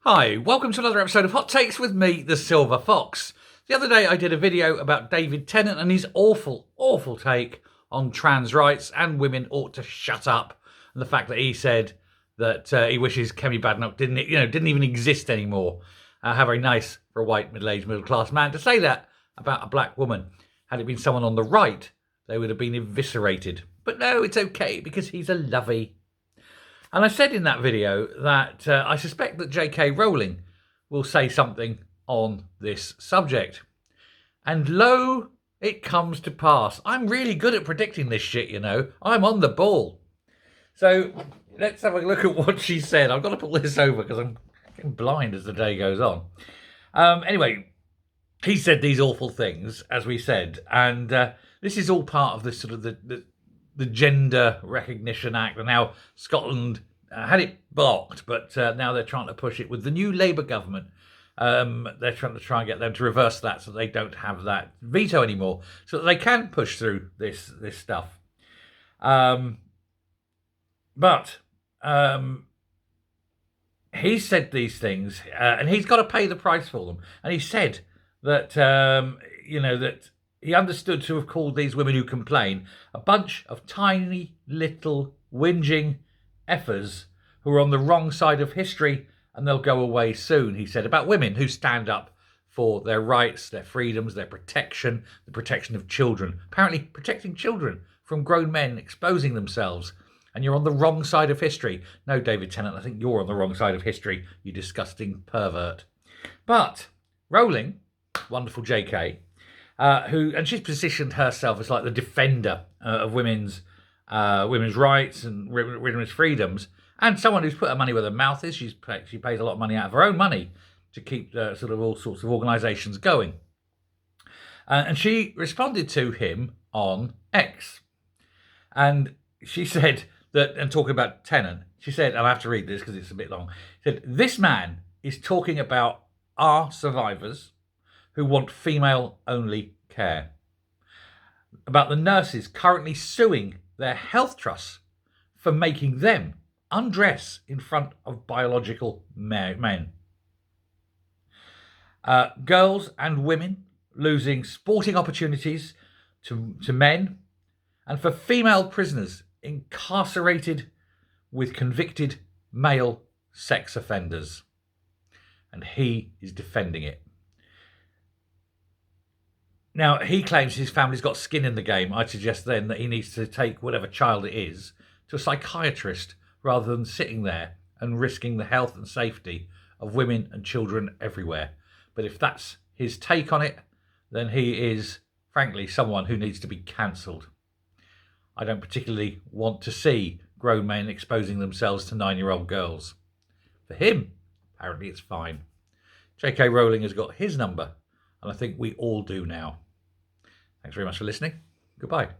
Hi, welcome to another episode of Hot Takes with me, the Silver Fox. The other day I did a video about David Tennant and his awful take on trans rights and women ought to shut up. And the fact that he said that he wishes Kemi Badenoch didn't even exist anymore. How very nice for a white, middle-aged, middle-class man to say that about a black woman. Had it been someone on the right, they would have been eviscerated. But no, it's okay because he's a lovey. And I said in that video that I suspect that J.K. Rowling will say something on this subject. And lo, it comes to pass. I'm really good at predicting this shit, you know. I'm on the ball. So let's have a look at what she said. I've got to pull this over because I'm getting blind as the day goes on. Anyway, he said these awful things, as we said. And this is all part of this sort of the Gender Recognition Act, and how Scotland had it blocked, but now they're trying to push it with the new Labour government. They're trying to try and get them to reverse that so they don't have that veto anymore, so that they can push through this stuff. But he said these things, and he's got to pay the price for them. And he said that that he understood to have called these women who complain a bunch of tiny little whinging effers who are on the wrong side of history, and they'll go away soon, he said, about women who stand up for their rights, their freedoms, their protection, the protection of children. Apparently protecting children from grown men exposing themselves. And you're on the wrong side of history. No, David Tennant, I think you're on the wrong side of history, you disgusting pervert. But Rowling, wonderful JK, and she's positioned herself as like the defender of women's rights and women's freedoms, and someone who's put her money where her mouth is. She pays a lot of money out of her own money to keep sort of all sorts of organisations going. And she responded to him on X, and she said that, and talking about Tennant, she said, and I have to read this because it's a bit long. She said, "This man is talking about our survivors who want female-only care, about the nurses currently suing their health trusts for making them undress in front of biological men. Girls and women losing sporting opportunities to men, and for female prisoners incarcerated with convicted male sex offenders." And he is defending it. Now, he claims his family's got skin in the game. I'd suggest then that he needs to take whatever child it is to a psychiatrist rather than sitting there and risking the health and safety of women and children everywhere. But if that's his take on it, then he is, frankly, someone who needs to be cancelled. I don't particularly want to see grown men exposing themselves to 9-year-old girls. For him, apparently it's fine. J.K. Rowling has got his number, and I think we all do now. Thanks very much for listening. Goodbye.